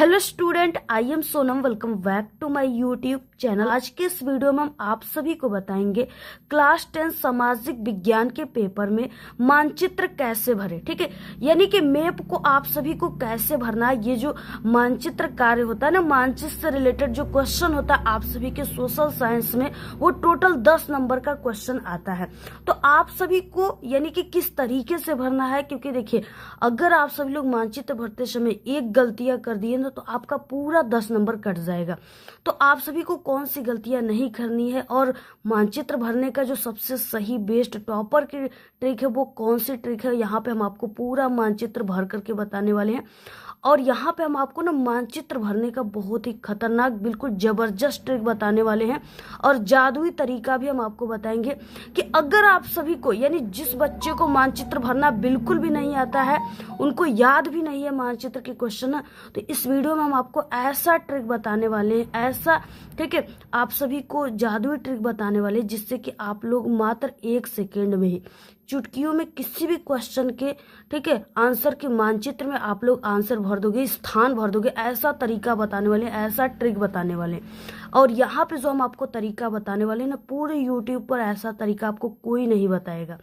Hello student, I am Sonam. Welcome back to my YouTube channel. आज के इस video में हम आप सभी को बताएंगे क्लास 10 सामाजिक विज्ञान के पेपर में मानचित्र कैसे भरे। ठीक है, यानी कि मैप को आप सभी को कैसे भरना है। ये जो मानचित्र कार्य होता है ना, मानचित्र से रिलेटेड जो क्वेश्चन होता है आप सभी के सोशल साइंस में, वो टोटल 10 नंबर का क्वेश्चन आता है। तो आप सभी को यानी कि किस तरीके से भरना है, क्योंकि देखिए अगर आप सभी लोग मानचित्र भरते समय एक गलतियां कर दिए ना तो आपका पूरा 10 नंबर कट जाएगा। तो आप सभी को कौन सी गलतियां नहीं करनी है और मानचित्र भरने का जो सबसे सही बेस्ट टॉपर की ट्रिक है वो कौन सी ट्रिक है, यहाँ पे हम आपको पूरा मानचित्र भर करके बताने वाले हैं। और यहाँ पे हम आपको ना मानचित्र भरने का बहुत ही खतरनाक बिल्कुल जबरदस्त ट्रिक बताने वाले हैं और जादुई तरीका भी हम आपको बताएंगे कि अगर आप सभी को यानी जिस बच्चे को मानचित्र भरना बिल्कुल भी नहीं आता है, उनको याद भी नहीं है मानचित्र के क्वेश्चन, तो इस वीडियो में हम आपको ऐसा ट्रिक बताने वाले हैं, ऐसा ठीक है आप सभी को जादुई ट्रिक बताने वाले हैं जिससे कि आप लोग मात्र 1 सेकेंड में ही चुटकियों में किसी भी क्वेश्चन के ठीक है आंसर के मानचित्र में आप लोग आंसर भर दोगे, स्थान भर दोगे। ऐसा तरीका बताने वाले हैं, ऐसा ट्रिक बताने वाले हैं। और यहाँ पे जो हम आपको तरीका बताने वाले हैं ना, पूरे यूट्यूब पर ऐसा तरीका आपको कोई नहीं बताएगा।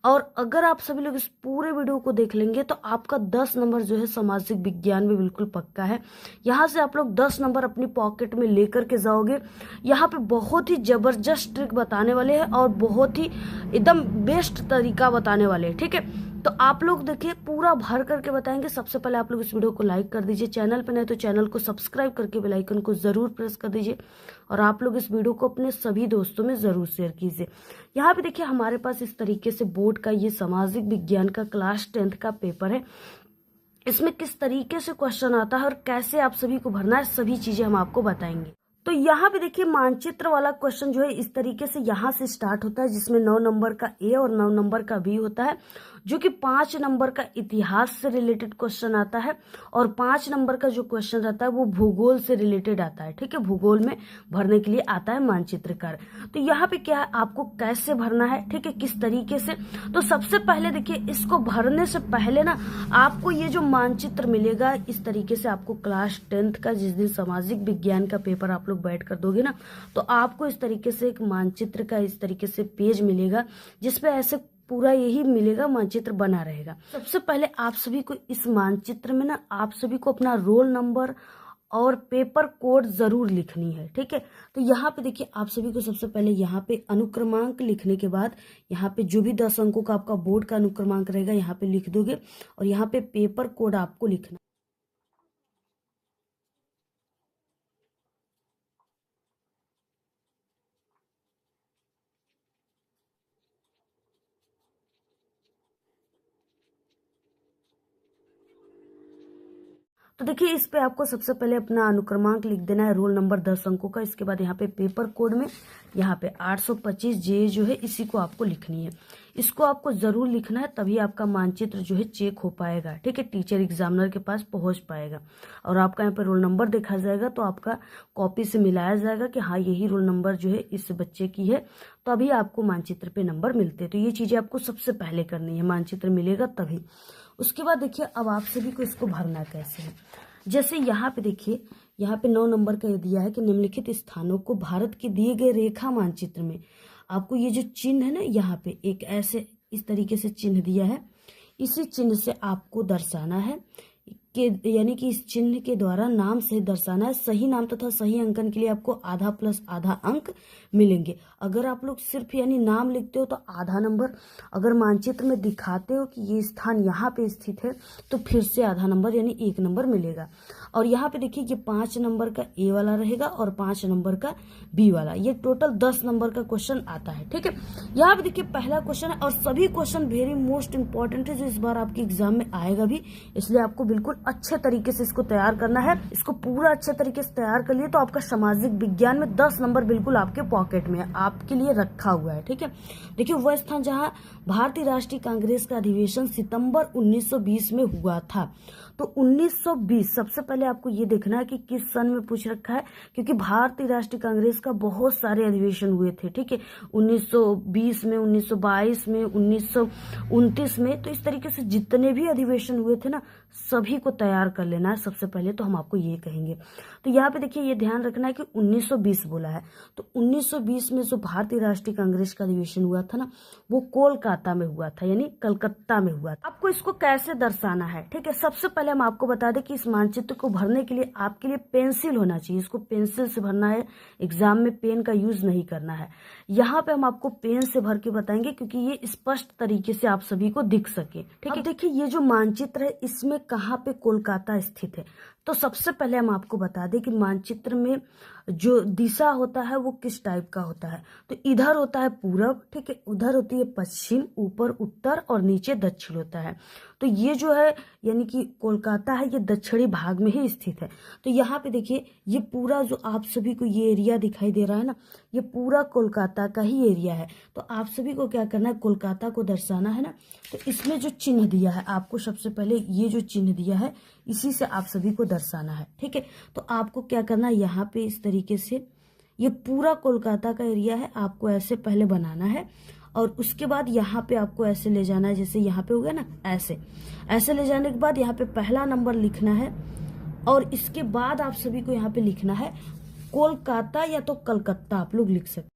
और अगर आप सभी लोग इस पूरे वीडियो को देख लेंगे तो आपका 10 नंबर जो है सामाजिक विज्ञान में बिल्कुल पक्का है। यहाँ से आप लोग 10 नंबर अपनी पॉकेट में लेकर के जाओगे। यहाँ पे बहुत ही जबरदस्त ट्रिक बताने वाले हैं और बहुत ही एकदम बेस्ट तरीका बताने वाले हैं। ठीक है, तो आप लोग देखिए पूरा भर करके बताएंगे। सबसे पहले आप लोग इस वीडियो को लाइक कर दीजिए, चैनल पे नहीं तो चैनल को सब्सक्राइब करके बेल आइकन को जरूर प्रेस कर दीजिए और आप लोग इस वीडियो को अपने सभी दोस्तों में जरूर शेयर कीजिए। यहाँ पे देखिए हमारे पास इस तरीके से बोर्ड का ये सामाजिक विज्ञान का क्लास 10 का पेपर है। इसमें किस तरीके से क्वेश्चन आता है और कैसे आप सभी को भरना है, सभी चीजें हम आपको बताएंगे। तो यहाँ पे देखिए मानचित्र वाला क्वेश्चन जो है इस तरीके से यहाँ से स्टार्ट होता है, जिसमें 9 नंबर का ए और 9 नंबर का बी होता है, जो कि 5 नंबर का इतिहास से रिलेटेड क्वेश्चन आता है और 5 नंबर का जो क्वेश्चन रहता है वो भूगोल से रिलेटेड आता है। ठीक है, भूगोल में भरने के लिए आता है मानचित्र कार्य। तो यहाँ पे क्या है, आपको कैसे भरना है, ठीक है, किस तरीके से। तो सबसे पहले देखिए इसको भरने से पहले ना आपको ये जो मानचित्र मिलेगा इस तरीके से, आपको क्लास 10 का जिस दिन सामाजिक विज्ञान का पेपर आप लोग बैठ कर दोगे ना, तो आपको इस तरीके से एक मानचित्र का इस तरीके से पेज मिलेगा जिसपे ऐसे पूरा यही मिलेगा, मानचित्र बना रहेगा। सबसे पहले आप सभी को इस मानचित्र में ना आप सभी को अपना रोल नंबर और पेपर कोड जरूर लिखनी है। ठीक है, तो यहाँ पे देखिए आप सभी को सबसे पहले यहाँ पे अनुक्रमांक लिखने के बाद यहाँ पे जो भी 10 अंकों का आपका बोर्ड का अनुक्रमांक रहेगा यहाँ पे लिख दोगे और यहाँ पे पेपर कोड आपको लिखना। तो देखिए इस पे आपको सबसे पहले अपना अनुक्रमांक लिख देना है, रोल नंबर 10 अंकों का। इसके बाद यहाँ पे पेपर कोड में यहाँ पे 825 जे जो है इसी को आपको लिखनी है। इसको आपको जरूर लिखना है, तभी आपका मानचित्र जो है चेक हो पाएगा। ठीक है, टीचर एग्जामिनर के पास पहुंच पाएगा और आपका यहाँ पे रोल नंबर देखा जाएगा तो आपका कॉपी से मिलाया जाएगा कि हाँ यही रोल नंबर जो है इस बच्चे की है, तभी आपको मानचित्र पे नंबर मिलते हैं। तो ये चीजें आपको सबसे पहले करनी है, मानचित्र मिलेगा तभी। उसके बाद देखिए अब आप सभी को इसको भरना कैसे है। जैसे यहाँ पे देखिए, यहाँ पे 9 नंबर का ये दिया है कि निम्नलिखित स्थानों को भारत के दिए गए रेखा मानचित्र में आपको ये जो चिन्ह है ना, यहाँ पे एक ऐसे इस तरीके से चिन्ह दिया है, इसी चिन्ह से आपको दर्शाना है कि यानी कि इस चिन्ह के द्वारा नाम से दर्शाना है। सही नाम तथा सही अंकन के लिए आपको आधा प्लस आधा अंक मिलेंगे। अगर आप लोग सिर्फ यानी नाम लिखते हो तो आधा नंबर, अगर मानचित्र में दिखाते हो कि ये स्थान यहाँ पे स्थित है तो फिर से आधा नंबर यानी 1 नंबर मिलेगा। और यहाँ पे देखिए ये 5 नंबर का ए वाला रहेगा और 5 नंबर का बी वाला, ये टोटल 10 नंबर का क्वेश्चन आता है। ठीक है, यहाँ पे देखिए पहला क्वेश्चन है और सभी क्वेश्चन वेरी मोस्ट इंपॉर्टेंट है जो इस बार आपके एग्जाम में आएगा भी, इसलिए आपको बिल्कुल अच्छे तरीके से इसको तैयार करना है। इसको पूरा अच्छे तरीके से तैयार कर लिए तो आपका सामाजिक विज्ञान में 10 नंबर बिल्कुल आपके पॉकेट में आपके लिए रखा हुआ है। ठीक है, देखिए वह स्थान जहां भारतीय राष्ट्रीय कांग्रेस का अधिवेशन सितंबर 1920 में हुआ था, तो 1920 सबसे पहले आपको ये देखना है कि किस सन में पूछ रखा है, क्योंकि भारतीय राष्ट्रीय कांग्रेस का बहुत सारे अधिवेशन हुए थे, ठीक है, 1920 में, 1922 में, 1929 में। तो इस तरीके से जितने भी अधिवेशन हुए थे ना, सभी को तैयार कर लेना है सबसे पहले, तो हम आपको ये कहेंगे। तो यहाँ पे देखिए ये ध्यान रखना है कि 1920 बोला है, तो 1920 में जो भारतीय राष्ट्रीय कांग्रेस का अधिवेशन हुआ था ना, वो कोलकाता में हुआ था, यानी कलकत्ता में हुआ था। आपको इसको कैसे दर्शाना है, ठीक है, सबसे पहले हम आपको बता दें कि इस मानचित्र को भरने के लिए आपके लिए पेंसिल होना चाहिए, इसको पेंसिल से भरना है, एग्जाम में पेन का यूज नहीं करना है। यहाँ पे हम आपको पेन से भर के बताएंगे, क्योंकि ये स्पष्ट तरीके से आप सभी को दिख सके, ठीक है। देखिए ये जो मानचित्र है, इसमें कहाँ पे कोलकाता स्थित है, तो सबसे पहले हम आपको बता दें कि मानचित्र में जो दिशा होता है वो किस टाइप का होता है। तो इधर होता है पूरब, ठीक है, उधर होती है पश्चिम, ऊपर उत्तर और नीचे दक्षिण होता है। तो ये जो है यानी कि कोलकाता है, ये दक्षिणी भाग में ही स्थित है। तो यहाँ पे देखिए ये पूरा जो आप सभी को ये एरिया दिखाई दे रहा है ना, ये पूरा कोलकाता का ही एरिया है। तो आप सभी को क्या करना है, कोलकाता को दर्शाना है ना, तो इसमें जो चिन्ह दिया है आपको, सबसे पहले ये जो चिन्ह दिया है इसी से आप सभी को दर्शाना है, ठीक है। तो आपको क्या करना है, यहाँ पे इस तरीके से ये पूरा कोलकाता का एरिया है, आपको ऐसे पहले बनाना है, और उसके बाद यहाँ पे आपको ऐसे ले जाना है, जैसे यहाँ पे हो गया ना, ऐसे ऐसे ले जाने के बाद यहाँ पे पहला नंबर लिखना है, और इसके बाद आप सभी को यहाँ पे लिखना है कोलकाता या तो कलकत्ता, आप लोग लिख सकते।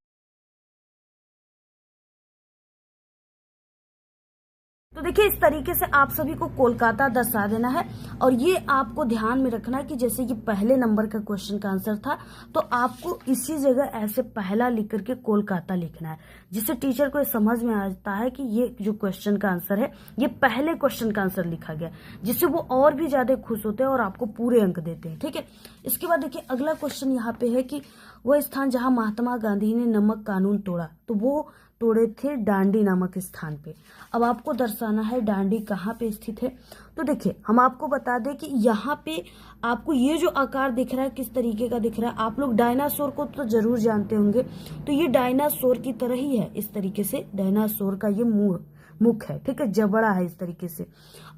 तो देखिए इस तरीके से आप सभी को कोलकाता दर्शा देना है, और ये आपको ध्यान में रखना है कि जैसे ये पहले नंबर का क्वेश्चन का आंसर था, तो आपको इसी जगह ऐसे पहला लिख करके कोलकाता लिखना है, जिससे टीचर को ये समझ में आता है कि ये जो क्वेश्चन का आंसर है ये पहले क्वेश्चन का आंसर लिखा गया, जिससे वो और भी ज्यादा खुश होते हैं और आपको पूरे अंक देते हैं, ठीक है। इसके बाद देखिए अगला क्वेश्चन यहाँ पे है कि वह स्थान जहाँ महात्मा गांधी ने नमक कानून तोड़ा, तो वो तोड़े थे डांडी नामक स्थान पे। अब आपको दर्शाना है डांडी कहाँ पे स्थित है। तो देखिए हम आपको बता दें कि यहाँ पे आपको ये जो आकार दिख रहा है किस तरीके का दिख रहा है, आप लोग डायनासोर को तो जरूर जानते होंगे। तो ये डायनासोर की तरह ही है, इस तरीके से डायनासोर का ये मुख है, ठीक है, जबड़ा है इस तरीके से।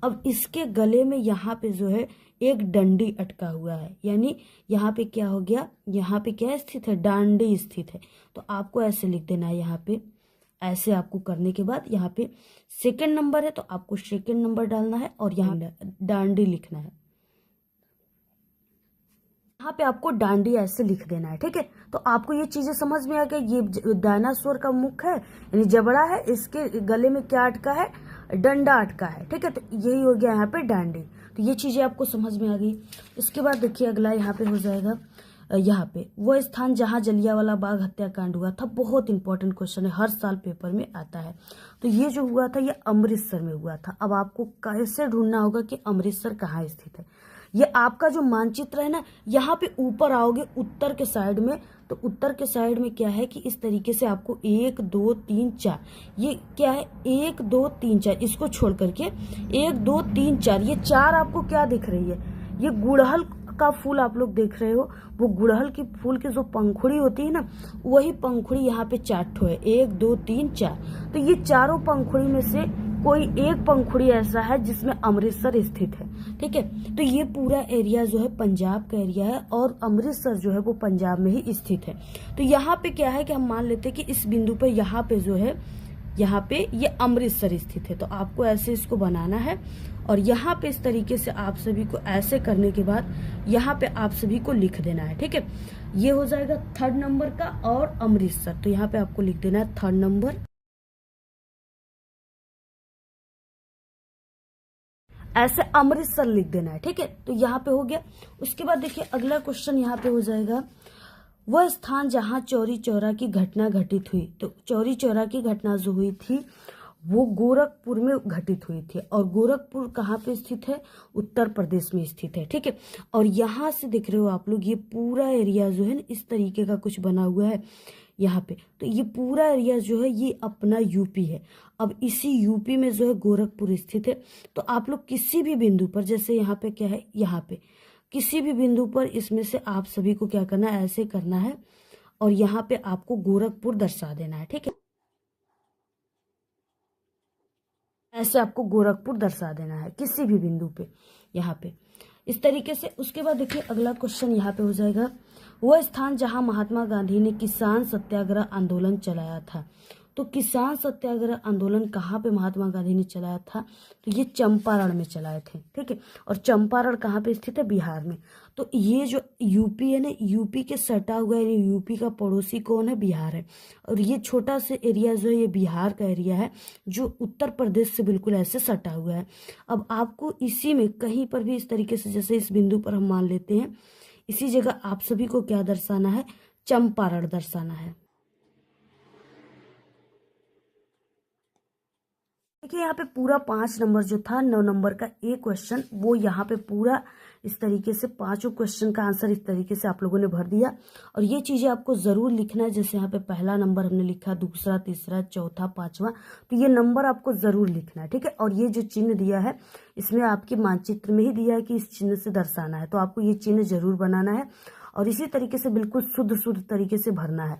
अब इसके गले में यहाँ पे जो है एक डंडी अटका हुआ है, यानी यहाँ पे क्या हो गया, यहाँ पे क्या स्थित है, डांडी स्थित है। तो आपको ऐसे लिख देना है, यहाँ पे ऐसे आपको करने के बाद यहाँ पे सेकंड नंबर है, तो आपको सेकंड नंबर डालना है, और यहाँ डांडी लिखना है, यहाँ पे आपको डांडी ऐसे लिख देना है, ठीक है। तो आपको ये चीजें समझ में आ गई, ये डायनासोर का मुख है यानी जबड़ा है, इसके गले में क्या अटका है, डंडा अटका है, ठीक है। तो यही हो गया यहाँ पे डांडी। तो ये चीजें आपको समझ में आ गई। इसके बाद देखिए अगला यहाँ पे हो जाएगा, यहाँ पे वो स्थान जहां जलियांवाला बाग हत्याकांड हुआ था, बहुत इंपॉर्टेंट क्वेश्चन है, हर साल पेपर में आता है। तो ये जो हुआ था ये अमृतसर में हुआ था। अब आपको कैसे ढूंढना होगा कि अमृतसर कहाँ स्थित है। ये आपका जो मानचित्र है ना, यहाँ पे ऊपर आओगे उत्तर के साइड में, तो उत्तर के साइड में क्या है कि इस तरीके से आपको 1 2 3 4, ये क्या है 1 2 3 4, इसको छोड़ करके 1 2 3 4, ये 4 आपको क्या दिख रही है, ये गुड़हल का फूल आप लोग देख रहे हो। वो गुड़हल की फूल की जो पंखुड़ी होती है ना, वही पंखुड़ी यहाँ पे 4 ठो है, 1 2 3 4। तो ये चारों पंखुड़ी में से कोई एक पंखुड़ी ऐसा है जिसमें अमृतसर स्थित है, ठीक है। तो ये पूरा एरिया जो है पंजाब का एरिया है, और अमृतसर जो है वो पंजाब में ही स्थित है। तो यहाँ पे क्या है कि हम मान लेते हैं कि इस बिंदु पे यहाँ पे जो है, यहाँ पे ये अमृतसर स्थित है। तो आपको ऐसे इसको बनाना है, और यहाँ पे इस तरीके से आप सभी को ऐसे करने के बाद यहाँ पे आप सभी को लिख देना है, ठीक है। ये हो जाएगा थर्ड नंबर का, और अमृतसर, तो यहाँ पे आपको लिख देना है थर्ड नंबर, ऐसे अमृतसर लिख देना है, ठीक है। तो यहाँ पे हो गया। उसके बाद देखिए अगला क्वेश्चन यहाँ पे हो जाएगा, वह स्थान जहां चौरी चौरा की घटना घटित हुई। तो चौरी चौरा की घटना जो हुई थी वो गोरखपुर में घटित हुई थी, और गोरखपुर कहाँ पे स्थित है, उत्तर प्रदेश में स्थित है, ठीक है। और यहाँ से देख रहे हो आप लोग, ये पूरा एरिया जो है इस तरीके का कुछ बना हुआ है यहाँ पे। तो ये पूरा एरिया जो है ये अपना यूपी है। अब इसी यूपी में जो है गोरखपुर स्थित है। तो आप लोग किसी भी बिंदु पर, जैसे यहाँ पे क्या है, यहाँ पे किसी भी बिंदु पर इसमें से आप सभी को क्या करना है, ऐसे करना है, और यहाँ पे आपको गोरखपुर दर्शा देना है, ठीक है। ऐसे आपको गोरखपुर दर्शा देना है किसी भी बिंदु पे। यहाँ पे इस तरीके से। उसके बाद देखिए अगला क्वेश्चन यहाँ पे हो जाएगा, वह स्थान जहां महात्मा गांधी ने किसान सत्याग्रह आंदोलन चलाया था। तो किसान सत्याग्रह आंदोलन कहाँ पे महात्मा गांधी ने चलाया था, तो ये चंपारण में चलाए थे, ठीक है। और चंपारण कहाँ पे स्थित है, बिहार में। तो ये जो यूपी है ना, यूपी के सटा हुआ है, यूपी का पड़ोसी कौन है, बिहार है। और ये छोटा सा एरिया जो है ये बिहार का एरिया है, जो उत्तर प्रदेश से बिल्कुल ऐसे सटा हुआ है। अब आपको इसी में कहीं पर भी इस तरीके से, जैसे इस बिंदु पर हम मान लेते हैं, इसी जगह आप सभी को क्या दर्शाना है, चंपारण दर्शाना है। देखिए यहाँ पे पूरा 5 नंबर जो था, 9 नंबर का एक क्वेश्चन, वो यहाँ पे पूरा इस तरीके से 5 क्वेश्चन का आंसर इस तरीके से आप लोगों ने भर दिया। और ये चीजें आपको जरूर लिखना है, जैसे यहाँ पे पहला नंबर हमने लिखा, दूसरा, तीसरा, चौथा, पांचवा, तो ये नंबर आपको जरूर लिखना है, ठीक है। और ये जो चिन्ह दिया है इसमें आपके मानचित्र में ही दिया है कि इस चिन्ह से दर्शाना है, तो आपको ये चिन्ह जरूर बनाना है और इसी तरीके से बिल्कुल शुद्ध तरीके से भरना है।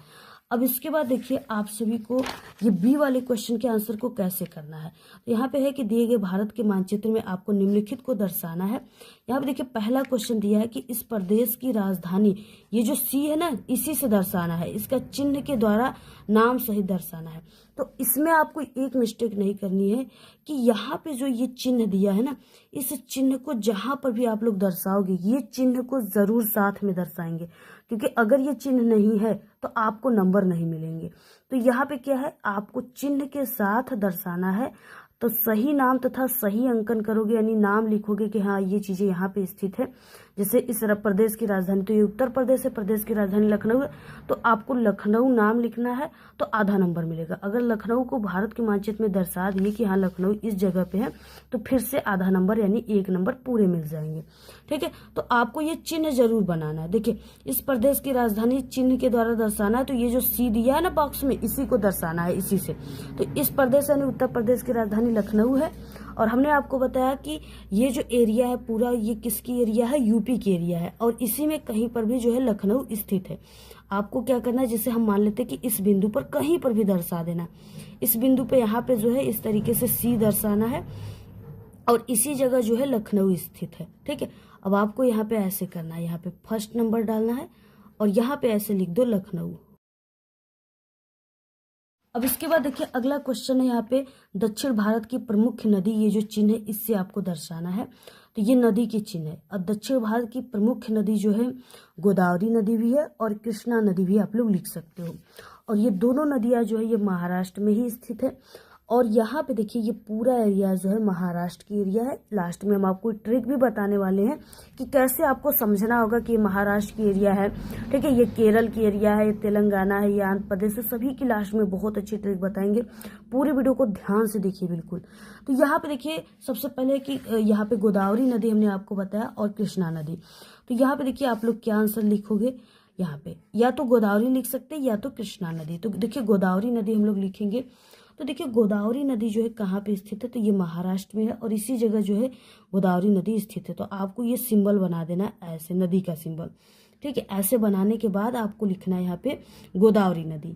अब इसके बाद देखिए आप सभी को ये बी वाले क्वेश्चन के आंसर को कैसे करना है। तो यहाँ पे है कि दिए गए भारत के मानचित्र में आपको निम्नलिखित को दर्शाना है। यहाँ पे देखिए पहला क्वेश्चन दिया है कि इस प्रदेश की राजधानी, ये जो सी है ना, इसी से दर्शाना है, इसका चिन्ह के द्वारा नाम सहित दर्शाना है। तो इसमें आपको एक मिस्टेक नहीं करनी है कि यहाँ पे जो ये चिन्ह दिया है ना, इस चिन्ह को जहां पर भी आप लोग दर्शाओगे, ये चिन्ह को जरूर साथ में दर्शाएंगे, क्योंकि अगर ये चिन्ह नहीं है तो आपको नंबर नहीं मिलेंगे। तो यहाँ पे क्या है, आपको चिन्ह के साथ दर्शाना है। तो सही नाम तथा सही अंकन करोगे, यानी नाम लिखोगे कि हाँ ये चीजें यहाँ पे स्थित है। जैसे इस प्रदेश की राजधानी, तो ये उत्तर प्रदेश है, प्रदेश की राजधानी लखनऊ है, तो आपको लखनऊ नाम लिखना है तो आधा नंबर मिलेगा। अगर लखनऊ को भारत के मानचित्र में दर्शा दिए कि हाँ लखनऊ इस जगह पे है, तो फिर से आधा नंबर यानी 1 नंबर पूरे मिल जाएंगे, ठीक है। तो आपको ये चिन्ह जरूर बनाना है। देखिए इस प्रदेश की राजधानी चिन्ह के द्वारा दर्शाना है, तो ये जो सी दिया है ना बॉक्स में, इसी को दर्शाना है, इसी से। तो इस प्रदेश यानी उत्तर प्रदेश की राजधानी लखनऊ है। और हमने आपको बताया कि ये जो एरिया है पूरा, ये किसकी एरिया है, यूपी की एरिया है, और इसी में कहीं पर भी जो है लखनऊ स्थित है। आपको क्या करना है, जैसे हम मान लेते हैं कि इस बिंदु पर कहीं पर भी दर्शा देना, इस बिंदु पे यहाँ पे जो है इस तरीके से सी दर्शाना है और इसी जगह जो है लखनऊ स्थित है, ठीक है। अब आपको यहाँ पे ऐसे करना है, यहाँ पे फर्स्ट नंबर डालना है और यहाँ पे ऐसे लिख दो लखनऊ। अब इसके बाद देखिए अगला क्वेश्चन है, यहाँ पे दक्षिण भारत की प्रमुख नदी, ये जो चिन्ह है इससे आपको दर्शाना है। तो ये नदी की चिन्ह है। अब दक्षिण भारत की प्रमुख नदी जो है गोदावरी नदी भी है और कृष्णा नदी भी आप लोग लिख सकते हो। और ये दोनों नदियां जो है ये महाराष्ट्र में ही स्थित है। और यहाँ पे देखिए ये पूरा एरिया जो है महाराष्ट्र की एरिया है। लास्ट में हम आपको ट्रिक भी बताने वाले हैं कि कैसे आपको समझना होगा कि ये महाराष्ट्र की एरिया है, ठीक है, ये केरल की एरिया है, ये तेलंगाना है, ये आंध्र प्रदेश है, सभी की लास्ट में बहुत अच्छी ट्रिक बताएंगे। पूरी वीडियो को ध्यान से देखिए बिल्कुल। तो यहाँ पे देखिए सबसे पहले कि यहाँ पे गोदावरी नदी हमने आपको बताया और कृष्णा नदी। तो यहाँ पे देखिए आप लोग क्या आंसर लिखोगे, यहाँ पे या तो गोदावरी लिख सकते हैं या तो कृष्णा नदी। तो देखिए गोदावरी नदी हम लोग लिखेंगे। तो देखिए गोदावरी नदी जो है कहाँ पे स्थित है, तो ये महाराष्ट्र में है और इसी जगह जो है गोदावरी नदी स्थित है। तो आपको ये सिंबल बना देना ऐसे, नदी का सिंबल, ठीक है। ऐसे बनाने के बाद आपको लिखना है यहाँ पे गोदावरी नदी।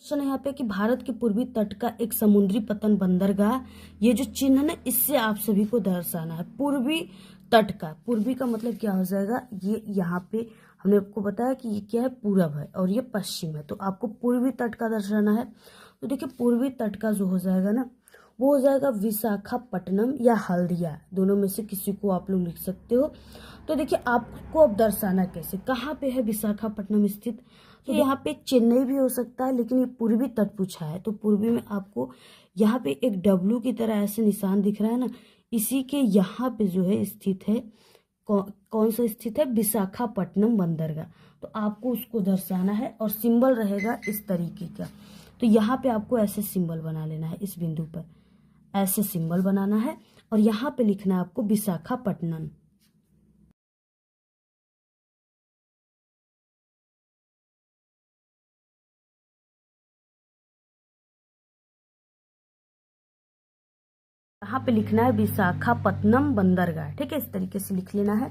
क्वेश्चन है यहाँ पे कि भारत के पूर्वी तट का एक समुद्री पतन बंदरगाह, ये जो चिन्ह है इससे आप सभी को दर्शाना है। पूर्वी तट का, पूर्वी का मतलब क्या हो जाएगा, ये यहाँ पे हमने आपको बताया कि ये क्या है, पूरब है और ये पश्चिम है, तो आपको पूर्वी तट का दर्शाना है। तो देखिए पूर्वी तट का जो हो जाएगा ना, वो हो जाएगा विशाखापट्टनम या हल्दिया, दोनों में से किसी को आप लोग लिख सकते हो। तो देखिए आपको अब दर्शाना कैसे, कहाँ पे है विशाखापट्टनम स्थित, तो यहाँ पे चेन्नई भी हो सकता है, लेकिन ये पूर्वी तट पूछा है तो पूर्वी में आपको यहाँ पे एक डब्लू की तरह ऐसे निशान दिख रहा है ना, इसी के यहाँ पे जो है स्थित है, कौन सा स्थित है, विशाखापट्टनम बंदरगाह। तो आपको उसको दर्शाना है और सिंबल रहेगा इस तरीके का। तो यहाँ पे आपको ऐसे सिंबल बना लेना है, इस बिंदु पर ऐसे सिंबल बनाना है और यहाँ पे लिखना है आपको विशाखापट्टनम। यहाँ पे लिखना है विशाखापट्टनम बंदरगाह, ठीक है, इस तरीके से लिख लेना है।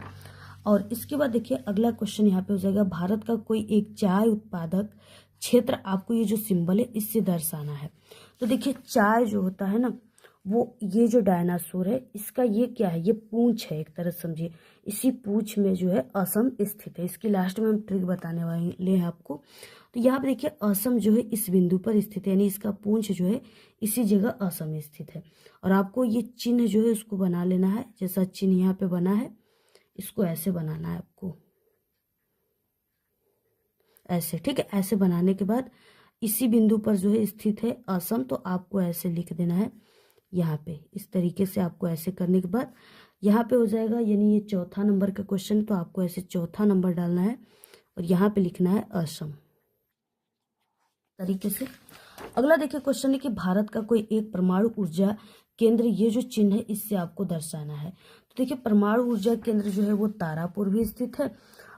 और इसके बाद देखिए अगला क्वेश्चन यहाँ पे हो जाएगा, भारत का कोई एक चाय उत्पादक क्षेत्र, आपको ये जो सिंबल है इससे दर्शाना है। तो देखिए चाय जो होता है ना, वो ये जो डायनासोर है इसका ये क्या है, ये पूंछ है, एक तरह से समझिए। इसी पूंछ में जो है असम स्थित है। इसकी लास्ट में हम ट्रिक बताने वाले हैं आपको। तो यहाँ पे देखिए असम जो है इस बिंदु पर स्थित है, यानी इसका पूंछ जो है इसी जगह असम स्थित है। और आपको ये चिन्ह जो है उसको बना लेना है, जैसा चिन्ह यहाँ पे बना है इसको ऐसे बनाना है आपको, ऐसे, ठीक है। ऐसे बनाने के बाद इसी बिंदु पर जो है स्थित है असम, तो आपको ऐसे लिख देना है यहाँ पे। इस तरीके से आपको ऐसे करने के बाद यहाँ पे हो जाएगा, यानी ये चौथा नंबर का क्वेश्चन, तो आपको ऐसे चौथा नंबर डालना है और यहाँ पे लिखना है असम तरीके से। अगला देखिए क्वेश्चन है कि भारत का कोई एक परमाणु ऊर्जा केंद्र, ये जो चिन्ह है इससे आपको दर्शाना है। तो देखिए परमाणु ऊर्जा केंद्र जो है वो तारापुर भी स्थित है,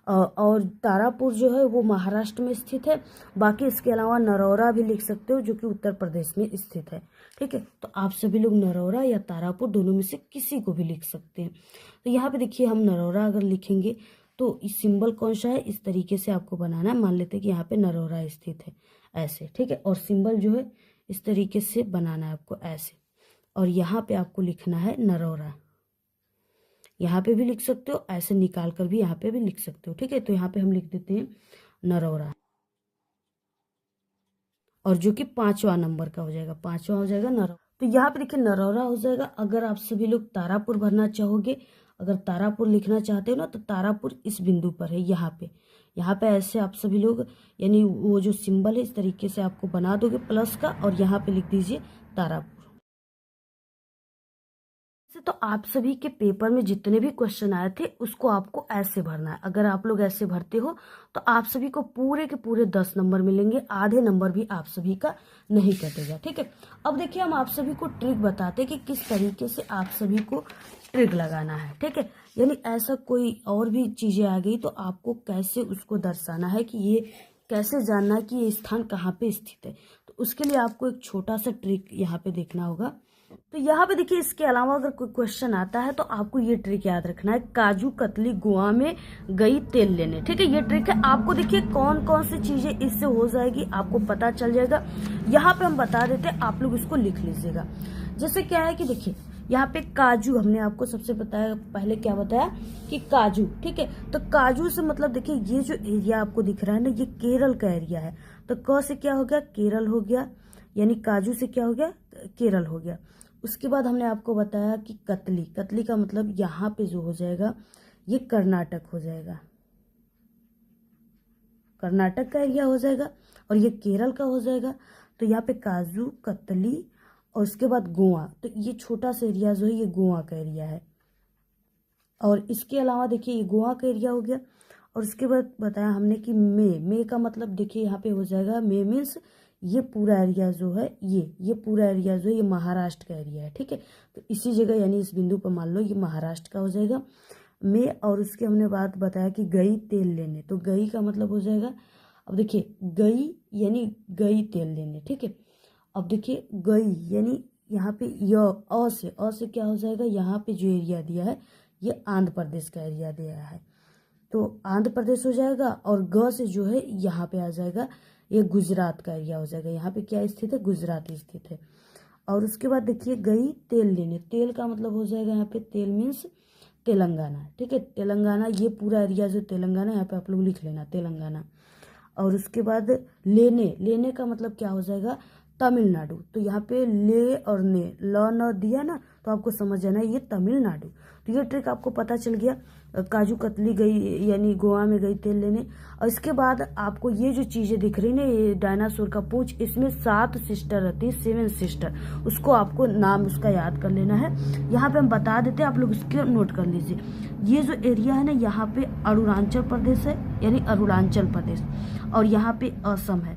और तारापुर जो है वो महाराष्ट्र में स्थित है। बाकी इसके अलावा नरौरा भी लिख सकते हो जो कि उत्तर प्रदेश में स्थित है, ठीक है। तो आप सभी लोग नरौरा या तारापुर दोनों में से किसी को भी लिख सकते हैं। तो यहाँ पे देखिए हम नरौरा अगर लिखेंगे तो इस सिंबल कौन सा है, इस तरीके से आपको बनाना है। मान लेते हैं कि यहाँ पे नरौरा स्थित है, ऐसे, ठीक है। और सिंबल जो है इस तरीके से बनाना है आपको, ऐसे। और यहाँ पे आपको लिखना है नरौरा, यहाँ पे भी लिख सकते हो, ऐसे निकाल कर भी यहाँ पे भी लिख सकते हो, ठीक है। तो यहाँ पे हम लिख देते हैं नरौरा, और जो कि 5वां नंबर का हो जाएगा, 5वां हो जाएगा नरौरा। तो यहाँ पे देखिए नरौरा हो जाएगा। अगर आप सभी लोग तारापुर भरना चाहोगे, अगर तारापुर लिखना चाहते हो ना, तो तारापुर इस बिंदु पर है, यहाँ पे ऐसे आप सभी लोग, यानी वो जो सिंबल है इस तरीके से आपको बना दोगे प्लस का, और यहाँ पे लिख दीजिए तारापुर। तो आप सभी के पेपर में जितने भी क्वेश्चन आए थे उसको आपको ऐसे भरना है। अगर आप लोग ऐसे भरते हो तो आप सभी को पूरे के पूरे 10 नंबर मिलेंगे, आधे नंबर भी आप सभी का नहीं कटेगा, ठीक है। अब देखिए हम आप सभी को ट्रिक बताते हैं कि किस तरीके से आप सभी को ट्रिक लगाना है, ठीक है। यानी ऐसा कोई और भी चीजें आ गई तो आपको कैसे उसको दर्शाना है, कि ये कैसे जानना है कि ये स्थान कहाँ पे स्थित है। तो उसके लिए आपको एक छोटा सा ट्रिक यहाँ पे देखना होगा। तो यहाँ पे देखिए इसके अलावा अगर कोई क्वेश्चन आता है तो आपको ये ट्रिक याद रखना है, काजू कतली गोवा में गई तेल लेने, ठीक है। ये ट्रिक है। आपको देखिए कौन कौन सी चीजें इससे हो जाएगी आपको पता चल जाएगा। यहाँ पे हम बता देते हैं, आप लोग इसको लिख लीजिएगा। जैसे क्या है कि देखिए यहाँ पे काजू, हमने आपको सबसे बताया पहले क्या बताया कि काजू, ठीक है। तो काजू से मतलब देखिए ये जो एरिया आपको दिख रहा है ना, ये केरल का एरिया है। तो क से क्या हो गया, केरल हो गया, यानी काजू से क्या हो गया, केरल हो गया। उसके बाद हमने आपको बताया कि कतली, कतली का मतलब यहाँ पे जो हो जाएगा ये कर्नाटक हो जाएगा, कर्नाटक का एरिया हो जाएगा, और ये केरल का हो जाएगा। तो यहाँ पे काजू कतली, और उसके बाद गोवा, तो ये छोटा सा एरिया जो है ये गोवा का एरिया है। और इसके अलावा देखिए ये गोवा का एरिया हो गया। और उसके बाद बताया हमने कि मे का मतलब देखिए यहाँ पे हो जाएगा, मे मीन्स ये पूरा एरिया जो है, ये पूरा एरिया जो है ये महाराष्ट्र का एरिया है, ठीक है। तो इसी जगह यानी इस बिंदु पर मान लो ये महाराष्ट्र का हो जाएगा मे। और उसके हमने बात बताया कि गई तेल लेने, तो गई का मतलब हो जाएगा, अब देखिए गई यानी गई तेल लेने, ठीक है। अब देखिए गई यानी यहाँ पे अ से क्या हो जाएगा, यहाँ पे जो एरिया दिया है ये आंध्र प्रदेश का एरिया दिया है, तो आंध्र प्रदेश हो जाएगा। और ग से जो है यहाँ पे आ जाएगा, ये गुजरात का एरिया हो जाएगा। यहाँ पे क्या स्थित है, गुजरात स्थित है। और उसके बाद देखिए गई तेल लेने, तेल का मतलब हो जाएगा यहाँ पे, तेल मीन्स तेलंगाना, ठीक है। तेलंगाना, ये पूरा एरिया जो तेलंगाना, यहाँ पे आप लोग लिख लेना तेलंगाना। और उसके बाद लेने का मतलब क्या हो जाएगा, तमिलनाडु। तो यहाँ पे ले और ने ल न दिया ना, तो आपको समझ जाना ये तमिलनाडु। तो ये ट्रिक आपको पता चल गया। काजू कतली गई यानी गोवा में गई तेल लेने। और इसके बाद आपको ये जो चीजें दिख रही ना, ये डायनासोर का पूंछ, इसमें 7 सिस्टर रहती है, 7 सिस्टर, उसको आपको नाम उसका याद कर लेना है। यहाँ पे हम बता देते हैं, आप लोग उसके नोट कर लीजिए। ये जो एरिया है ना, यहाँ पे अरुणाचल प्रदेश है, यानी अरुणाचल प्रदेश, और यहाँ पे असम है।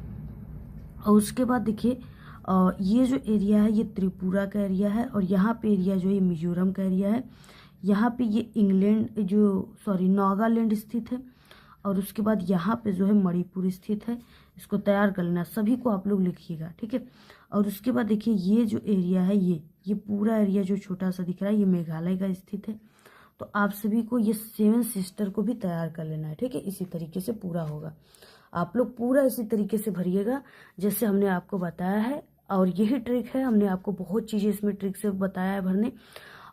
और उसके बाद देखिए ये जो एरिया है ये त्रिपुरा का एरिया है, और यहाँ पे एरिया जो है मिजोरम का एरिया है। यहाँ पे ये नागालैंड स्थित है। और उसके बाद यहाँ पे जो है मणिपुर स्थित है। इसको तैयार कर लेना, सभी को आप लोग लिखिएगा, ठीक है। और उसके बाद देखिए ये जो एरिया है ये पूरा एरिया जो छोटा सा दिख रहा है ये मेघालय का स्थित है। तो आप सभी को ये 7 सिस्टर को भी तैयार कर लेना है, ठीक है। इसी तरीके से पूरा होगा, आप लोग पूरा इसी तरीके से भरिएगा जैसे हमने आपको बताया है। और यही ट्रिक है, हमने आपको बहुत चीज़ें इसमें ट्रिक से बताया है भरने।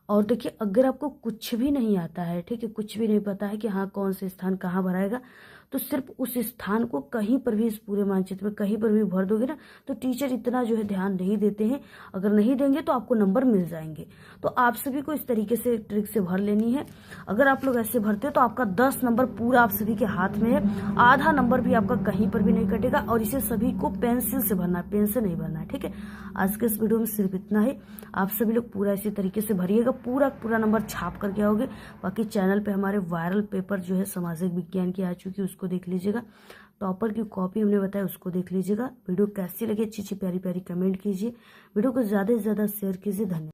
और देखिए, अगर आपको कुछ भी नहीं आता है, ठीक है, कुछ भी नहीं पता है कि हाँ कौन से स्थान कहाँ भराएगा, तो सिर्फ उस स्थान को कहीं पर भी, इस पूरे मानचित्र में कहीं पर भी भर दोगे ना, तो टीचर इतना जो है ध्यान नहीं देते हैं। अगर नहीं देंगे तो आपको नंबर मिल जाएंगे। तो आप सभी को इस तरीके से ट्रिक से भर लेनी है। अगर आप लोग ऐसे भरते हो तो आपका 10 नंबर पूरा आप सभी के हाथ में है। आधा नंबर भी आपका कहीं पर भी नहीं कटेगा। और इसे सभी को पेंसिल से भरना है, पेन से नहीं भरना है, ठीक है। आज के इस वीडियो में सिर्फ इतना ही। आप सभी लोग पूरा इसी तरीके से भरिएगा, पूरा नंबर छाप करके आओगे। बाकी चैनल पे हमारे वायरल पेपर जो है सामाजिक विज्ञान की आ चुकी है, उसको देख लीजिएगा। टॉपर की कॉपी हमने बताया, उसको देख लीजिएगा। वीडियो कैसी लगी, अच्छी अच्छी प्यारी प्यारी कमेंट कीजिए। वीडियो को ज़्यादा से ज़्यादा शेयर कीजिए। धन्यवाद।